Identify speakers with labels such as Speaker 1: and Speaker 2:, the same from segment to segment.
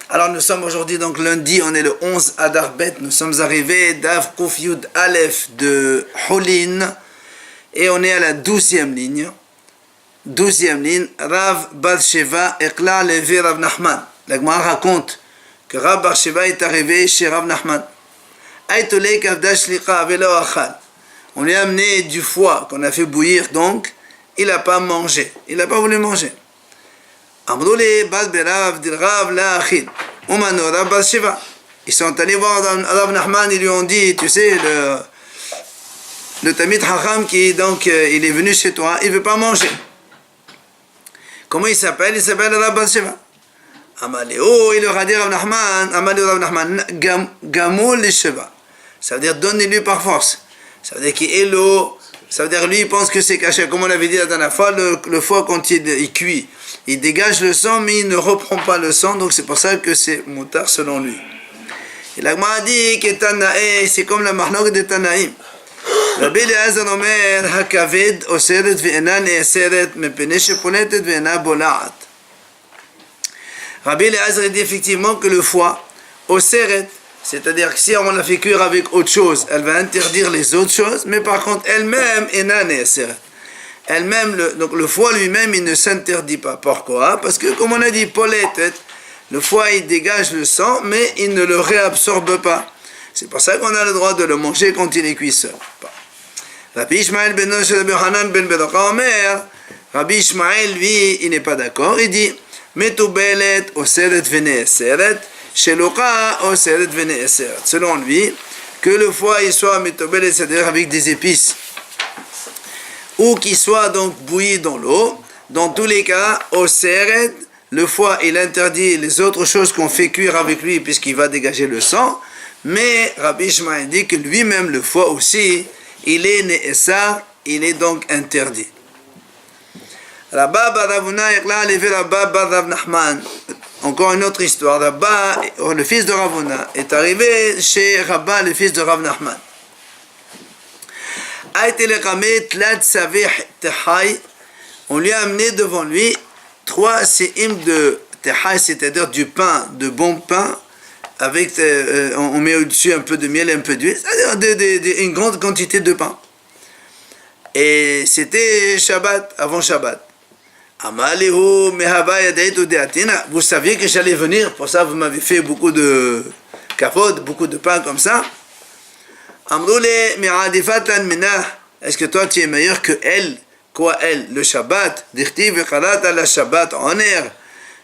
Speaker 1: Alors nous sommes aujourd'hui donc lundi, on est le 11 Adar Bet, nous sommes arrivés d'Av Kouf Yud Aleph de Hulin et on est à la 12e ligne. 12e ligne, Rav Bar Sheva Ekla Levi Rav Nachman. La Gemara raconte que Rav Bar Sheva est arrivé chez Rav Nachman. Aïtolei Kavda Shlicha Avelo Achal. On lui a amené du foie qu'on a fait bouillir, donc il n'a pas mangé, il n'a pas voulu manger. Ils sont allés voir Rav Nachman, ils lui ont dit, tu sais, le Tamid Chacham qui donc il est venu chez toi, il ne veut pas manger. Comment il s'appelle? Il s'appelle Rav Bar Sheva. Amaleo, il leur a dit Rav Nachman, Gamoul le Sheva. Ça veut dire donnez-lui par force. Ça veut dire qu'il est l'eau. Ça veut dire lui il pense que c'est caché. Comme on l'avait dit la dernière fois, le foie quand il cuit, il dégage le sang mais il ne reprend pas le sang, donc c'est pour ça que c'est moutard selon lui. Et la Gemara dit que Tanaï, c'est comme la mahnok de Tanaïm. Rabbi Eliezer omer hakaved oseret ve'ena ne'eseret mepene sheponetet ve'ena bola'at. Rabbi Eliezer dit effectivement que le foie oseret, c'est-à-dire que si on la fait cuire avec autre chose, elle va interdire les autres choses, mais par contre elle-même ena ne'eseret. Elle-même, donc le foie lui-même, il ne s'interdit pas. Pourquoi? Parce que, comme on a dit, poletet, le foie, il dégage le sang, mais il ne le réabsorbe pas. C'est pour ça qu'on a le droit de le manger quand il est cuit seul. Rabbi Ishmael ben Yochanan ben Berocha Omer, Rabbi Ishmael, lui, il n'est pas d'accord. Il dit, Metoubelet oseret veneeseret, shelocha oseret veneeseret. Selon lui, que le foie, il soit metoubelet, c'est-à-dire avec des épices, ou qu'il soit donc bouilli dans l'eau. Dans tous les cas, au seret, le foie, il interdit les autres choses qu'on fait cuire avec lui puisqu'il va dégager le sang. Mais Rabbi Ishmael dit que lui-même, le foie aussi, il est ne'essa, il est donc interdit. Rabba bar Ravuna Ekla Levi Rabba bar Rav Nachman. Encore une autre histoire. Rabba, le fils de Ravuna, est arrivé chez Rabba, le fils de Rav Nachman. On lui a amené devant lui 3 séim de tehai, c'est-à-dire du pain, de bon pain, avec on met au-dessus un peu de miel et un peu d'huile, c'est-à-dire une grande quantité de pain. Et c'était Shabbat, avant Shabbat. Vous saviez que j'allais venir, pour ça vous m'avez fait beaucoup de kavod, beaucoup de pain comme ça. Est-ce que toi tu es meilleur que elle? Quoi elle? Le Shabbat.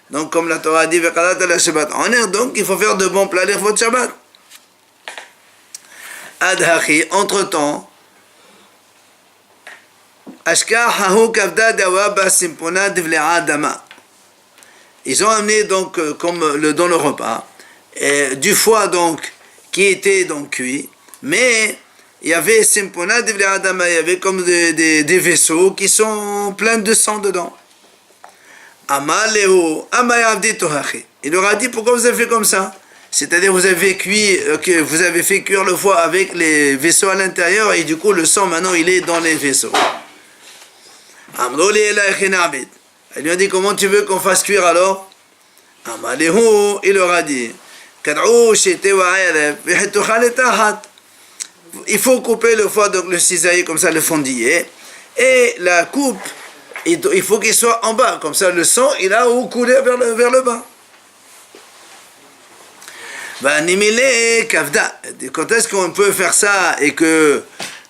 Speaker 1: Donc comme la Torah dit donc il faut faire de bons plats les votre Shabbat. Adhachi, entre temps, ils ont amené donc comme dans le repas du foie donc qui était donc cuit, mais il y avait simpona devle adama, il y avait comme des vaisseaux qui sont pleins de sang dedans. Amaleu amayavdi tohachi. Il leur a dit pourquoi vous avez fait comme ça? C'est-à-dire vous avez fait cuire le foie avec les vaisseaux à l'intérieur et du coup le sang maintenant il est dans les vaisseaux. Amroli elaichinabit. Il lui a dit comment tu veux qu'on fasse cuire alors? Amaleu, il leur a dit kad'u shete wa'erev v'hituchal etahat. Il faut couper le foie, donc le cisailler comme ça, le fondiller, et la coupe, il faut qu'il soit en bas, comme ça le sang il a où couler vers le bas. Quand est-ce qu'on peut faire ça et que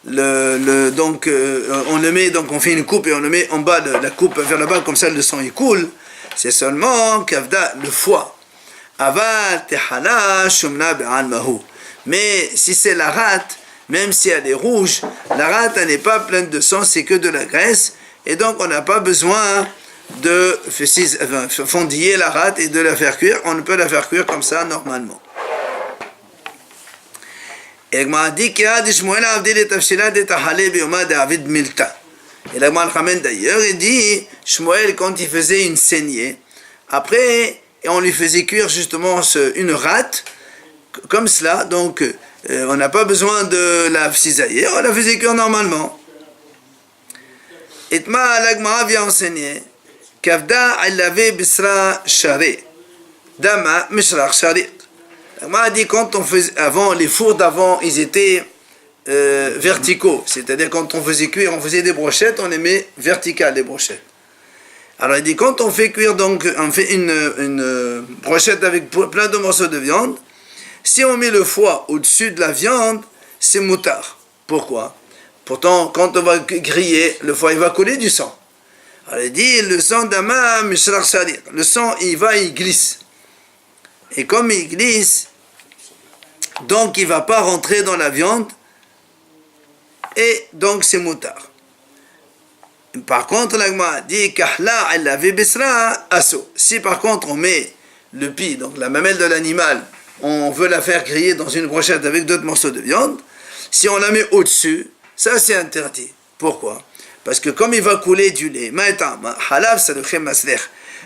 Speaker 1: donc on le met, donc on fait une coupe et on le met en bas de la coupe vers le bas, comme ça le sang il coule? C'est seulement kavda, le foie. Aval tehana shumna be'al mahu. Mais si c'est la rate, même si elle est rouge, la rate elle n'est pas pleine de sang, c'est que de la graisse, et donc on n'a pas besoin de fondiller la rate et de la faire cuire, on ne peut la faire cuire comme ça normalement. Et la dit et la ramène d'ailleurs, il dit Shmuel quand il faisait une saignée, après on lui faisait cuire justement une rate comme cela, donc on n'a pas besoin de la cisailler, on la faisait cuire normalement. Itma, la Gemara vient enseigner Kavda, elle avait bisra charé. dama mishraq shariq. On dit quand on faisait avant, les fours d'avant, ils étaient verticaux, c'est-à-dire quand on faisait cuire, on faisait des brochettes, on les met verticales les brochettes. Alors il dit quand on fait cuire, donc on fait une brochette avec plein de morceaux de viande, si on met le foie au-dessus de la viande, c'est moutard. Pourquoi? Pourtant quand on va griller, le foie il va couler du sang. Alors il dit le sang d'ama mishraq shariq, le sang il glisse. Et comme il glisse, donc il ne va pas rentrer dans la viande, et donc c'est moutard. Par contre, l'agma dit kahla allavi bisra asso. Si par contre on met le pis, donc la mamelle de l'animal, on veut la faire griller dans une brochette avec d'autres morceaux de viande, si on la met au-dessus, ça c'est interdit. Pourquoi? Parce que comme il va couler du lait, halav c'est le khem maslech.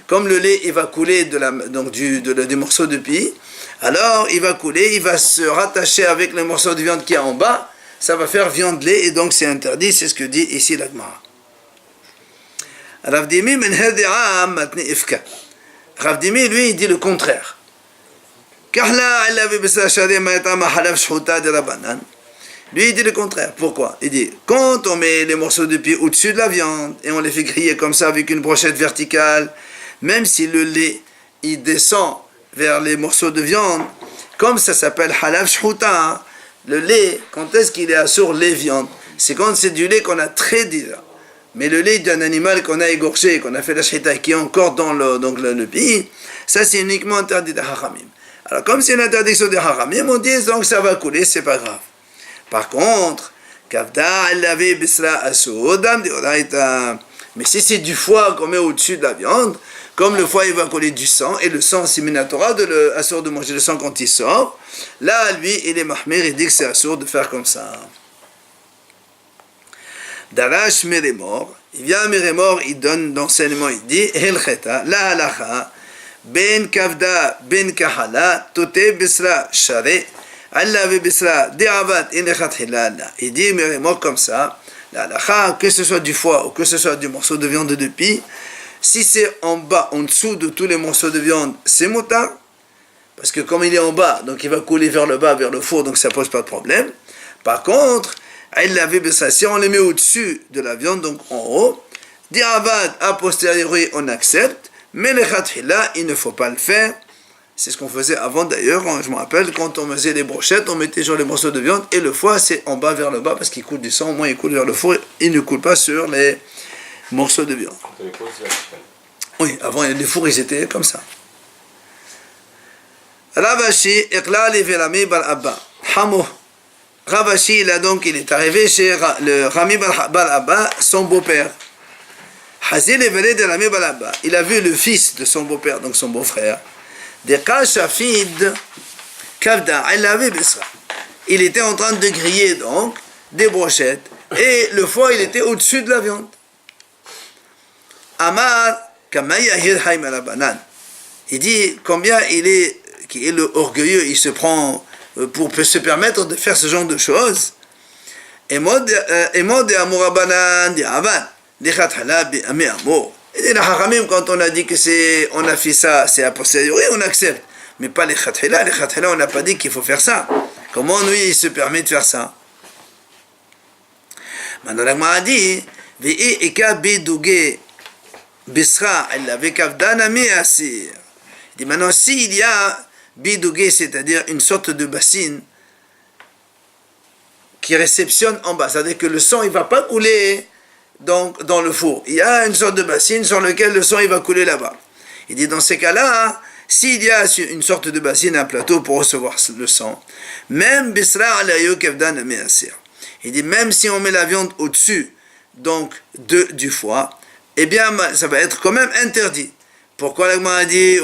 Speaker 1: Comme le lait il va couler des morceaux de pis, alors il va couler, il va se rattacher avec les morceaux de viande qui est en bas, ça va faire viande lait et donc c'est interdit, c'est ce que dit ici l'agma. Rav Dimi men hadi'am matni ifka. Rav Dimi lui il dit le contraire. Kahla allavi bisra shari ma yatama halaf shhuta de rabanan. Lui il dit le contraire. Pourquoi? Il dit quand on met les morceaux de pis au-dessus de la viande et on les fait griller comme ça avec une brochette verticale, même si le lait il descend vers les morceaux de viande, comme ça s'appelle halaf shhuta, le lait, quand est-ce qu'il est assourd les viandes? C'est quand c'est du lait qu'on a très déjà. Mais le lait d'un animal qu'on a égorgé, qu'on a fait la shhita, qui est encore dans le pays, ça c'est uniquement interdit de haramim. Alors comme c'est une interdiction de haramim, on dit donc ça va couler, c'est pas grave. Par contre, kavda allavi bisra asodam dioraita. Mais si c'est du foie qu'on met au-dessus de la viande, comme le foie il va couler du sang, et le sang c'est minatora de assour de manger le sang quand il sort, là lui il est mahmir, il dit que c'est assour de faire comme ça. Darash Meremor, il vient à Meremor, il donne l'enseignement, il dit Helcheta, la halacha, ben kavda, ben kahala, tote bisra share, Allah ve bisra, de'avat, inechat hilala. Il dit Meremor comme ça, la halacha, que ce soit du foie ou que ce soit du morceau de viande de pie, si c'est en bas, en dessous de tous les morceaux de viande, c'est motard, parce que comme il est en bas, donc il va couler vers le bas, vers le four, donc ça pose pas de problème. Par contre, si on les met au-dessus de la viande, donc en haut, di'avad, a posteriori, on accepte, mais les khatila, il ne faut pas le faire. C'est ce qu'on faisait avant d'ailleurs, je me rappelle, quand on faisait les brochettes, on mettait sur les morceaux de viande, et le foie, c'est en bas vers le bas, parce qu'il coule du sang, au moins il coule vers le four, il ne coule pas sur les morceaux de viande. Oui, avant les fours, ils étaient comme ça. Ravashi, Iqla li Velami bar Abba, Hamo. Ravashi, là donc, il est arrivé chez le Rami Bal Abba, son beau-père. Hazil est venu de Rami Bal Abba. Il a vu le fils de son beau-père, donc son beau-frère. De Kashafid Kavda, il était en train de griller donc des brochettes et le foie il était au-dessus de la viande. Amar Kamayahir Haim Alabanan. Il dit combien qui est le orgueilleux, il se prend pour se permettre de faire ce genre de choses. Et moi de Amourabanan de Avan, de Khathala bi Amour. Et les haramim, quand on a dit que on a fait ça, c'est a posteriori, on accepte. Mais pas les khatila, on n'a pas dit qu'il faut faire ça. Comment lui, il se permet de faire ça? Maintenant, la Gemara a dit, Ve'i eka bidouge bisra, elle avait kavdana mi asir. Il dit maintenant, s'il y a bidouge, c'est-à-dire une sorte de bassine qui réceptionne en bas, c'est-à-dire que le sang, il ne va pas couler donc dans le four. Il y a une sorte de bassine sur laquelle le sang il va couler là-bas. Il dit dans ces cas-là, s'il y a une sorte de bassine, un plateau pour recevoir le sang, même bisra il dit même si on met la viande au-dessus donc du foie, eh bien ça va être quand même interdit. Pourquoi l'agma a dit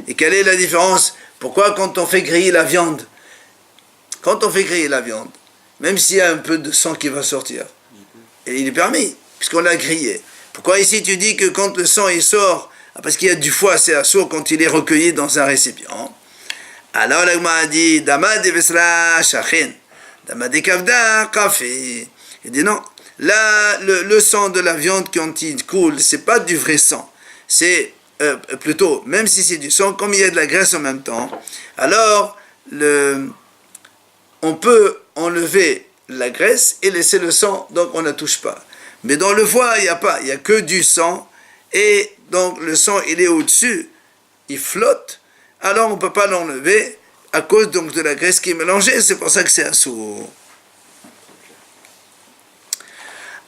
Speaker 1: et quelle est la différence? Pourquoi quand on fait griller la viande, même s'il y a un peu de sang qui va sortir, et il est permis, puisqu'on l'a grillé. Pourquoi ici tu dis que quand le sang il sort, parce qu'il y a du foie assez assourd quand il est recueilli dans un récipient? Alors l'agma a dit, Dama de Vesra Shachin, Dama de Kavda Kafi. Il dit non, là le sang de la viande quand il coule, c'est pas du vrai sang, c'est plutôt, même si c'est du sang, comme il y a de la graisse en même temps, alors on peut enlever la graisse et laisser le sang, donc on ne touche pas. Mais dans le foie, il n'y a pas, il n'y a que du sang, et donc le sang, il est au-dessus, il flotte, alors on ne peut pas l'enlever à cause donc de la graisse qui est mélangée, c'est pour ça que c'est assourd.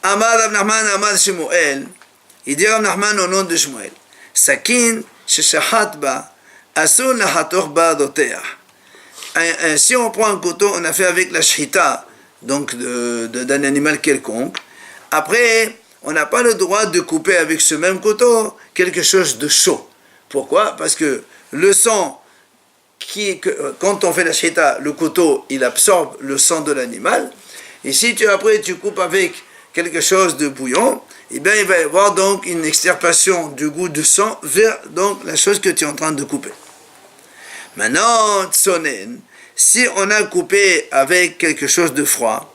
Speaker 1: Amar Rav Nachman, Amar Shmuel, il dit Rav Nachman au nom de Shmuel, Sakin, sheshahat ba, asur lahator ba doteah. Si on prend un couteau, on a fait avec la shhita, donc d'un animal quelconque, après, on n'a pas le droit de couper avec ce même couteau quelque chose de chaud. Pourquoi? Parce que le sang, quand on fait la shhita, le couteau, il absorbe le sang de l'animal, et si après tu coupes avec quelque chose de bouillant, eh bien il va y avoir donc une extirpation du goût du sang vers donc la chose que tu es en train de couper. Maintenant, tsonen, si on a coupé avec quelque chose de froid,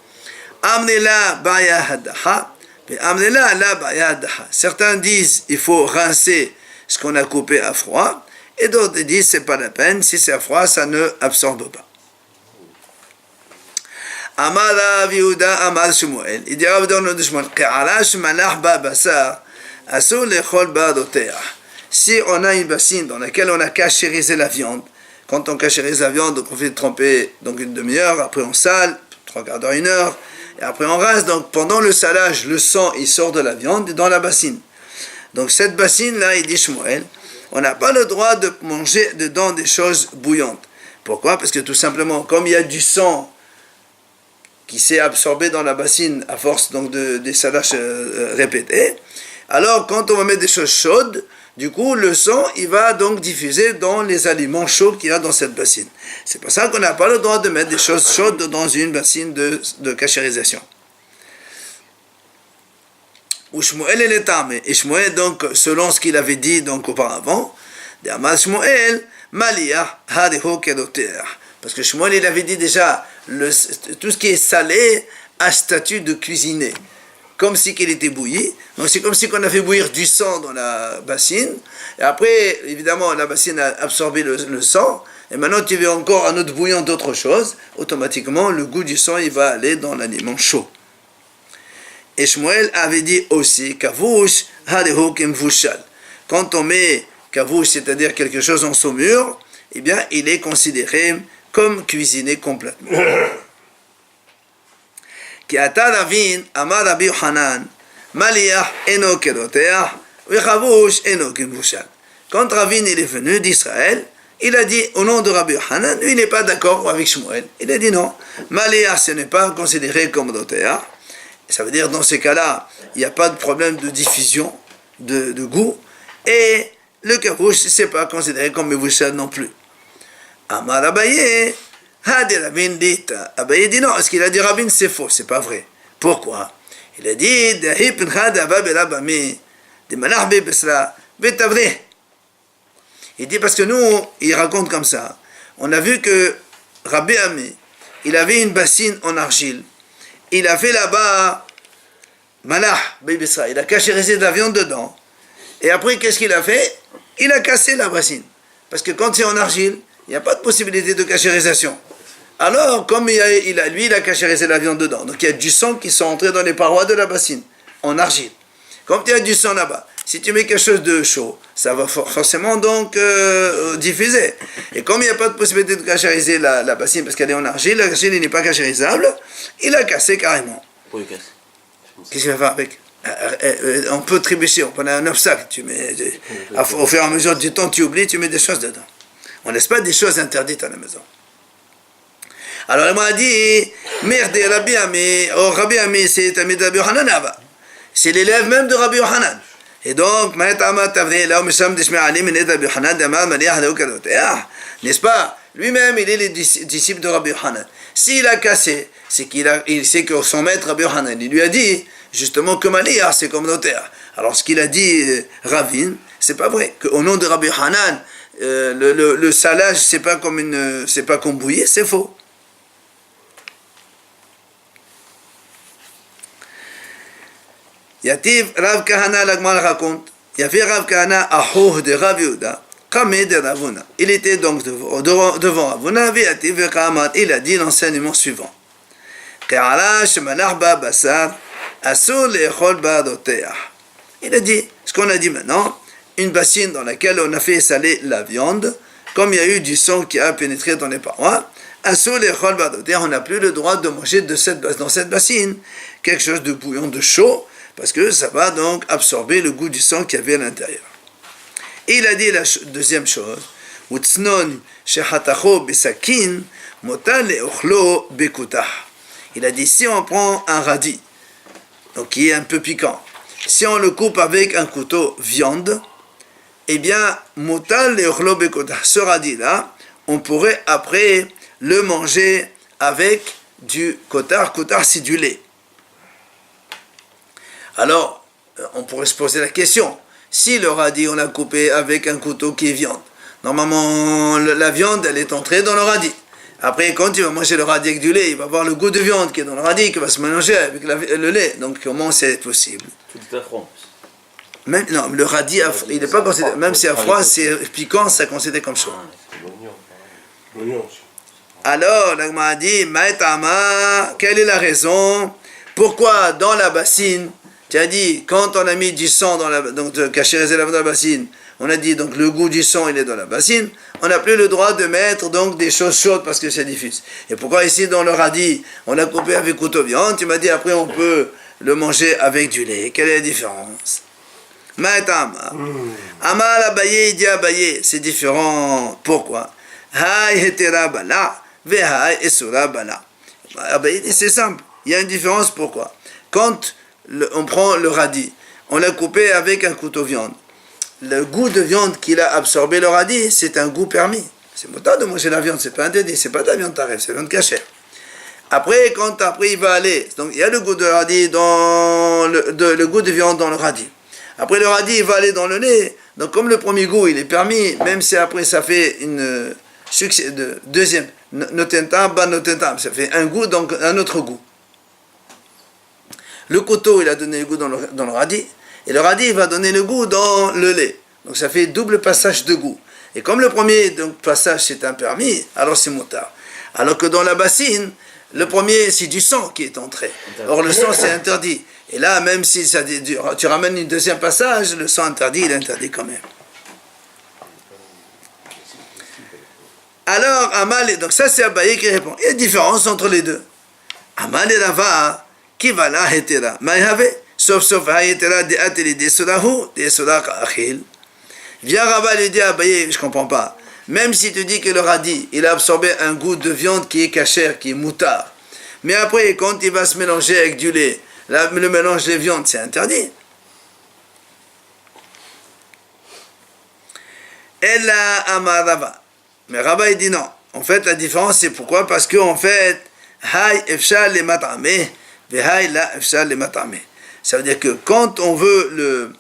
Speaker 1: amnela baya hadaha, amnela la baya hadaha. Certains disent il faut rincer ce qu'on a coupé à froid, et d'autres disent c'est pas la peine, si c'est à froid, ça ne absorbe pas. Amar Rav Yehuda, Amar Shmuel, il dit Rav Yehuda de Shmuel, Ke'arash malach ba basar, asur lechol ba doteah. Si on a une bassine dans laquelle on a cachérisé la viande, quand on cachérise la viande, on fait tremper donc une demi-heure, après on sale, 3/4 d'heure, 1 heure, et après on rince. Donc pendant le salage, le sang il sort de la viande dans la bassine. Donc cette bassine-là, il dit Shmuel, on n'a pas le droit de manger dedans des choses bouillantes. Pourquoi? Parce que tout simplement, comme il y a du sang qui s'est absorbé dans la bassine à force donc des salages répétés, alors quand on va mettre des choses chaudes, du coup le sang il va donc diffuser dans les aliments chauds qu'il y a dans cette bassine. C'est pour ça qu'on n'a pas le droit de mettre des choses chaudes dans une bassine de cachérisation. Ou Shmuel et l'étamé. Et Shmuel donc selon ce qu'il avait dit donc auparavant, Shmuel Maliyah hariho kedoter. Parce que Shmuel il avait dit déjà tout ce qui est salé a statut de cuisiner, comme si qu'il était bouilli. Donc c'est comme si on a fait bouillir du sang dans la bassine, et après évidemment la bassine a absorbé le sang, et maintenant tu veux encore un autre bouillon d'autre chose, automatiquement le goût du sang il va aller dans l'aliment chaud. Et Shmuel avait dit aussi kavush harehu kemvushal. Quand on met kavush, c'est-à-dire quelque chose en saumure, eh bien il est considéré comme cuisiner complètement. Ki ata Ravin amar Rabbi Yochanan maliyah eno kedoteah vechavush eno kemvushal. Quand Ravin il est venu d'Israël, il a dit au nom de Rabbi Yochanan, lui il n'est pas d'accord avec Shmuel. Il a dit non, maliyah ce n'est pas considéré comme doteah. Ça veut dire dans ces cas-là, il n'y a pas de problème de diffusion de goût, et le kavouch ce n'est pas considéré comme mevushal non plus. Amar Abaye, Hadi Rabin dit, Abaye dit non, ce qu'il a dit Rabin c'est faux, c'est pas vrai. Pourquoi? Il a dit, il dit parce que nous, il raconte comme ça, on a vu que Rabbi Ami, il avait une bassine en argile, il a fait là-bas, Malah, il a cachérisé de la viande dedans, et après qu'est-ce qu'il a fait? Il a cassé la bassine, parce que quand c'est en argile, il n'y a pas de possibilité de cachérisation. Alors, comme lui, il a cachérisé la viande dedans, donc il y a du sang qui sont entrés dans les parois de la bassine, en argile. Comme il y a du sang là-bas, si tu mets quelque chose de chaud, ça va forcément donc diffuser. Et comme il n'y a pas de possibilité de cachériser la bassine, parce qu'elle est en argile, la bassine n'est pas cachérisable, il a cassé carrément.
Speaker 2: Pourquoi il casse?
Speaker 1: Qu'est-ce qu'il va faire avec? On peut trébucher, on prend un obstacle, tu mets, au fur et à mesure du temps, tu oublies, tu mets des choses dedans. On ne laisse pas des choses interdites à la maison. Alors il m'a dit, merde, Rabbi Ami, Rabbi Ami, c'est Ami de Rabbi Yochanan, c'est l'élève même de Rabbi Yochanan. Et donc, n'est-ce pas? Lui-même, il est le disciple de Rabbi Yochanan. S'il a cassé, c'est il sait que son maître Rabbi Yochanan, il lui a dit justement que Maliyah, c'est comme notaire. Alors ce qu'il a dit Ravin, c'est pas vrai. Qu'au nom de Rabbi Yochanan, le salage, c'est pas comme bouillir, c'est faux. Yativ Rav Kahana, l'Agmal raconte, Il y avait Rav Kahana Ahoh de Rav Yehuda, Kameh de Ravuna. Il était donc devant Ravuna, il a dit l'enseignement suivant. Il a dit, ce qu'on a dit maintenant, une bassine dans laquelle on a fait saler la viande, comme il y a eu du sang qui a pénétré dans les parois, on n'a plus le droit de manger dans cette bassine quelque chose de bouillon, de chaud, parce que ça va donc absorber le goût du sang qu'il y avait à l'intérieur. Et il a dit la deuxième chose, il a dit, si on prend un radis, donc qui est un peu piquant, si on le coupe avec un couteau viande, eh bien, ce radis-là, on pourrait après le manger avec du kotar. Kotar, c'est du lait. Alors, on pourrait se poser la question, si le radis, on l'a coupé avec un couteau qui est viande, normalement, la viande, elle est entrée dans le radis. Après, quand il va manger le radis avec du lait, il va avoir le goût de viande qui est dans le radis, qui va se mélanger avec le lait. Donc, comment c'est possible? Même, non, le radis, il n'est pas considéré, même si à froid, c'est piquant, ça considéré comme chaud. Alors, l'Agma a dit, Maïtama, quelle est la raison? Pourquoi dans la bassine, tu as dit, quand on a mis du sang dans la, donc cachériser dans la bassine, on a dit, donc le goût du sang, il est dans la bassine, on n'a plus le droit de mettre donc des choses chaudes parce que c'est diffus. Et pourquoi ici dans le radis, on l'a coupé avec couteau viande, tu m'as dit, après on peut le manger avec du lait. Quelle est la différence? Maïtama. Amal Abaye, il dit Abaye, c'est différent. Pourquoi? Hay hetera bala, ve hay esura bala. Abaye dit, c'est simple. Il y a une différence, pourquoi? Quand on prend le radis, on l'a coupé avec un couteau viande. Le goût de viande qu'il a absorbé le radis, c'est un goût permis. C'est motard de manger la viande, c'est pas interdit, c'est pas de la viande taref, c'est de la viande cachère. Après, il va aller, donc il y a le goût de radis dans le goût de viande dans le radis. Après le radis, il va aller dans le lait. Donc comme le premier goût, il est permis, même si après ça fait une succès de deuxième, notentam, ban notentam, ça fait un goût, donc un autre goût. Le couteau, il a donné le goût dans le radis, et le radis, il va donner le goût dans le lait. Donc ça fait double passage de goût. Et comme le premier donc, passage, c'est un permis, alors c'est motard. Alors que dans la bassine, le premier, c'est du sang qui est entré. Or, le sang, c'est interdit. Et là, même si ça, tu ramènes une deuxième passage, le sang interdit, il est interdit quand même. Alors, Amal, donc ça, c'est Abaye qui répond. Il y a une différence entre les deux. Amal et Rava, qui va là, hetera. Maïhave, sauf, hetera, de ateli, de sodahu, de sodak achil. Viens Rava lui dit à Abaye, je comprends pas. Même si tu dis que le radis, il a absorbé un goût de viande qui est cachère, qui est moutard. Mais après, quand il va se mélanger avec du lait, le mélange des viandes, c'est interdit. Ella amar Rava. Mais Rava, il dit non. En fait, la différence, c'est pourquoi? Parce qu'en fait, hay efshal le matame, ve hay la efshal le matame. Ça veut dire que quand on veut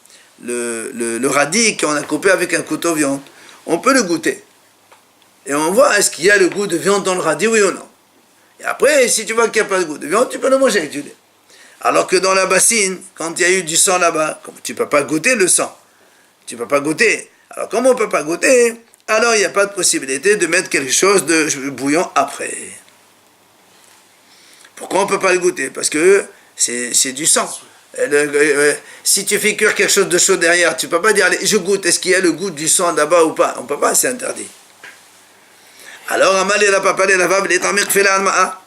Speaker 1: le radis qu'on a coupé avec un couteau viande, on peut le goûter. Et on voit, est-ce qu'il y a le goût de viande dans le radis, oui ou non. Et après, si tu vois qu'il n'y a pas de goût de viande, tu peux le manger avec du lait. Alors que dans la bassine, quand il y a eu du sang là-bas, tu ne peux pas goûter le sang. Tu ne peux pas goûter. Alors, comme on ne peut pas goûter, alors il n'y a pas de possibilité de mettre quelque chose de bouillant après. Pourquoi on ne peut pas le goûter? Parce que c'est du sang. Si tu fais cuire quelque chose de chaud derrière, tu ne peux pas dire, allez, je goûte, est-ce qu'il y a le goût du sang là-bas ou pas? On ne peut pas, c'est interdit. Alors, Amal et la papa, les lavables, les tamir fait la alma'a.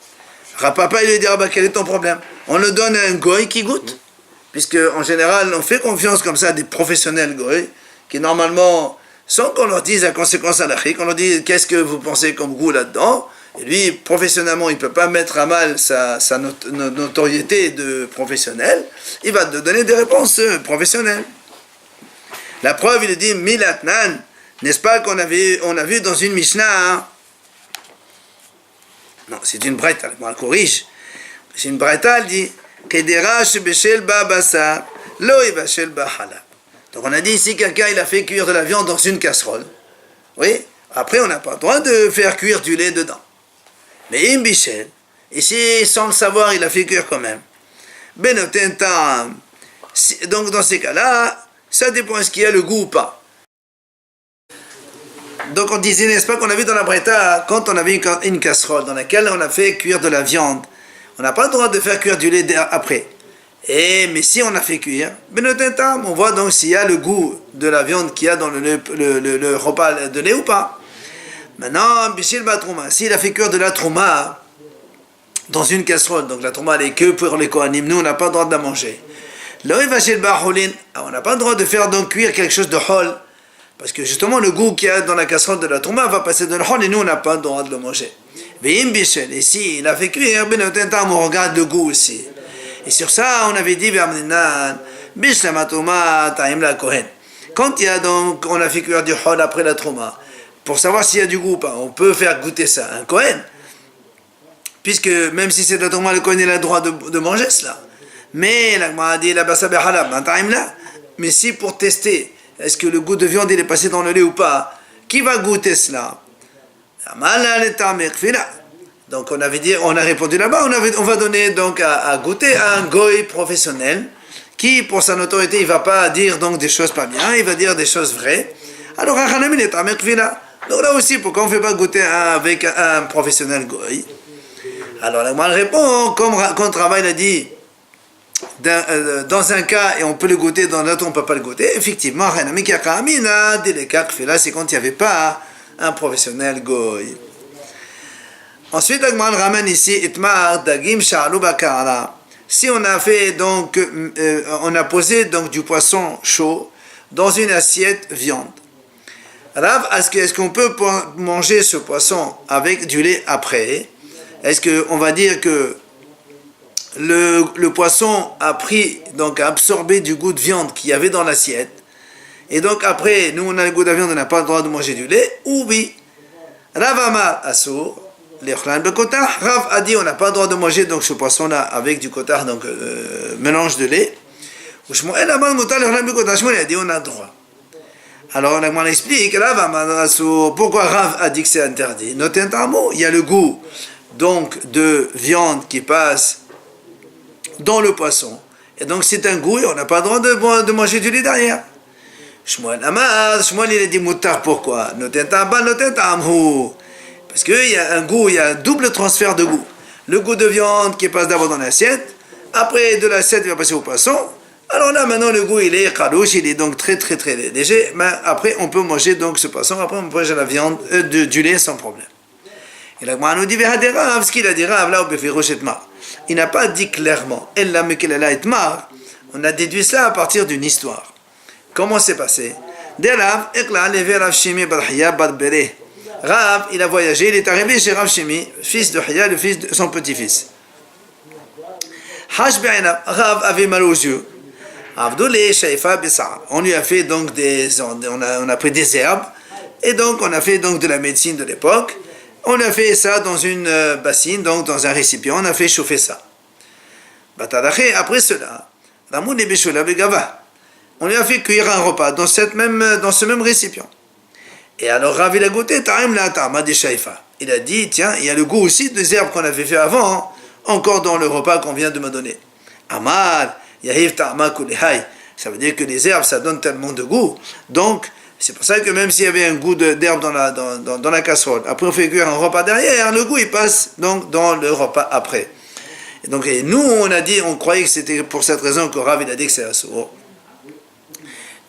Speaker 1: Papa, il lui dit, ah bah, quel est ton problème? On le donne à un goy qui goûte. Puisque, en général, on fait confiance comme ça à des professionnels goy, qui normalement, sans qu'on leur dise la conséquence halachique, qu'on leur dise, qu'est-ce que vous pensez comme goût là-dedans? Et lui, professionnellement, il ne peut pas mettre à mal sa notoriété de professionnel. Il va te donner des réponses professionnelles. La preuve, il dit, milatnan, n'est-ce pas qu'on a vu dans une Mishnah, hein? Non, c'est une braïta, on le corrige. C'est une braïta, elle dit Kederash beshel ba basar, lo ibashel ba halab. Donc on a dit ici, quelqu'un il a fait cuire de la viande dans une casserole. Oui, après on n'a pas le droit de faire cuire du lait dedans. Mais im bichel, ici sans le savoir, il a fait cuire quand même. Benoten tam. Donc dans ces cas-là, Ça dépend, est-ce qu'il y a le goût ou pas. Donc on disait, n'est-ce pas, qu'on a vu dans la Breta, quand on avait une casserole dans laquelle on a fait cuire de la viande, on n'a pas le droit de faire cuire du lait après. Mais si on a fait cuire, on voit donc s'il y a le goût de la viande qu'il y a dans le repas de lait ou pas. Maintenant, Bishil Batrouma, s'il a fait cuire de la trouma dans une casserole, donc la trouma elle est que pour les Kohanim, nous on n'a pas le droit de la manger. On n'a pas le droit de faire donc cuire quelque chose de hol, parce que justement le goût qu'il y a dans la casserole de la trouma va passer dans le hol et nous on n'a pas le droit de le manger. Et si il a fait cuire, on regarde le goût aussi. Et sur ça, on avait dit, quand il y a donc, on a fait cuire du hol après la trouma, pour savoir s'il y a du goût ou pas, on peut faire goûter ça à un Kohen, puisque même si c'est de la trouma, le Kohen il a le droit de manger cela. Mais la Gemara a dit, mais si pour tester, est-ce que le goût de viande il est passé dans le lait ou pas, qui va goûter cela? Donc on avait dit, on a répondu là-bas, on va donner donc à goûter à un goy professionnel qui, pour sa notoriété, il ne va pas dire donc des choses pas bien, il va dire des choses vraies. Alors donc là aussi, pourquoi on ne fait pas goûter avec un professionnel goy? Alors la Gemara répond, comme Rava a dit, dans un cas et on peut le goûter, dans l'autre on ne peut pas le goûter. Effectivement, c'est quand il n'y avait pas un professionnel goy. Ensuite, la Gemara ramène ici itmar dagim sha'alu bakara. Si on a fait donc, on a posé donc du poisson chaud dans une assiette viande. Rav, est-ce qu'on peut manger ce poisson avec du lait après? Est-ce qu'on va dire que le poisson a pris, donc a absorbé du goût de viande qu'il y avait dans l'assiette, et donc après, nous on a le goût de la viande, on n'a pas le droit de manger du lait, ou oui? Rav Amar Assour, Rav a dit on n'a pas le droit de manger donc ce poisson-là avec du kotar, donc mélange de lait. Shmuel a dit on a le droit. Alors on explique, pourquoi Rav a dit que c'est interdit. Il y a le goût donc de viande qui passe dans le poisson. Et donc c'est un goût et on n'a pas le droit de manger du lait derrière. Shmuel il a dit moutar, pourquoi? Parce qu'il y a un goût, il y a un double transfert de goût. Le goût de viande qui passe d'abord dans l'assiette, après de l'assiette il va passer au poisson. Alors là maintenant le goût il est kalouche, il est donc très très très léger, mais après on peut manger donc ce poisson, après on peut manger la viande, du lait sans problème. Et là nous dit Rav, ce qu'il a dit Rav là au Befirosh Etmar. Il n'a pas dit clairement, on a déduit cela à partir d'une histoire. Comment c'est passé? Rav, il a voyagé, il est arrivé chez Rav Shimi, fils de Hiya, le fils de son petit-fils. Rav avait mal aux yeux. On lui a fait donc on a pris des herbes, et donc on a fait donc de la médecine de l'époque. On a fait ça dans une bassine, donc dans un récipient, on a fait chauffer ça. Après cela, on lui a fait cuire un repas dans ce même récipient. Et alors Rav il a goûté, il a dit, tiens, il y a le goût aussi des herbes qu'on avait fait avant, encore dans le repas qu'on vient de me donner. Amar, yahiv ta'ama kulehai. Ça veut dire que les herbes, ça donne tellement de goût. Donc, c'est pour ça que même s'il y avait un goût d'herbe dans la casserole, après on fait cuire un repas derrière, le goût il passe donc dans le repas après. Et donc, nous, on croyait que c'était pour cette raison que Rav il a dit que c'est assour.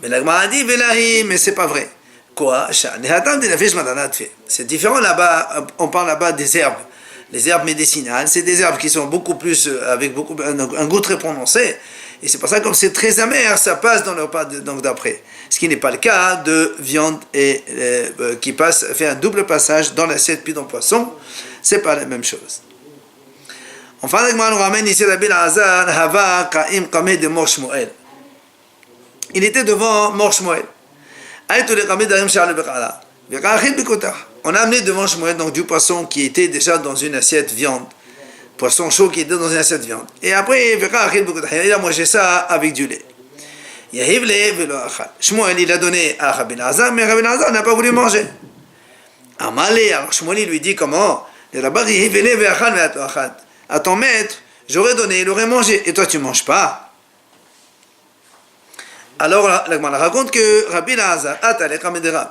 Speaker 1: Mais la Gemara a dit, Velahi, mais c'est pas vrai. Quoi? C'est différent là-bas, on parle là-bas des herbes. Les herbes médicinales, c'est des herbes qui sont beaucoup plus, avec un goût très prononcé. Et c'est pour ça que comme c'est très amer, ça passe dans le repas donc d'après. Ce qui n'est pas le cas de viande qui fait un double passage dans l'assiette puis dans le poisson. C'est pas la même chose. Enfin, on nous ramène ici la Bile Hazar, Hava, Kaim, Kameh de Mor Shmuel. Il était devant Mor Shmuel. On a amené devant Shmuel donc du poisson qui était déjà dans une assiette viande. Poisson chaud qui était dans une assiette viande. Et après, il a mangé ça avec du lait. Shmuel, il a donné à Rabbi Lazar, mais Rabbi Lazar n'a pas voulu manger. Alors Shmuel lui dit comment? À ton maître, j'aurais donné, il aurait mangé, et toi tu ne manges pas. Alors, la Gemara raconte que Rabbi Elazar,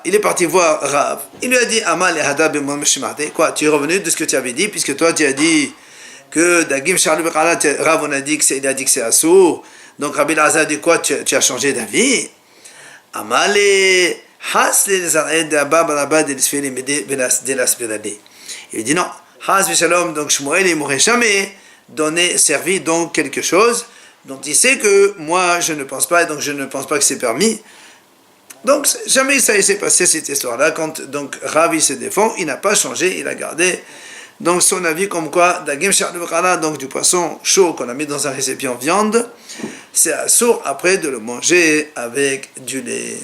Speaker 1: il est parti voir Rav. Il lui a dit, Amal et Hada b'mon meshimate. Quoi, tu es revenu de ce que tu avais dit, puisque toi tu as dit que Dagim Charlu Bekala, Rav on a dit il a dit que c'est assourd. Donc Rabbi Elazar dit quoi, tu as changé d'avis. Amal et Has les Zared Abba Rabba de l'Isfeli de l'Aspedade. Il dit non, Has Vishalom, donc Shmuel, il m'aurait jamais servi donc quelque chose dont il sait que moi je ne pense pas, et donc je ne pense pas que c'est permis. Donc jamais ça s'est passé cette histoire-là. Quand donc Rav se défend, il n'a pas changé, il a gardé donc son avis comme quoi Dagim Charlu Bekala, donc du poisson chaud qu'on a mis dans un récipient viande, c'est assourd après de le manger avec du lait.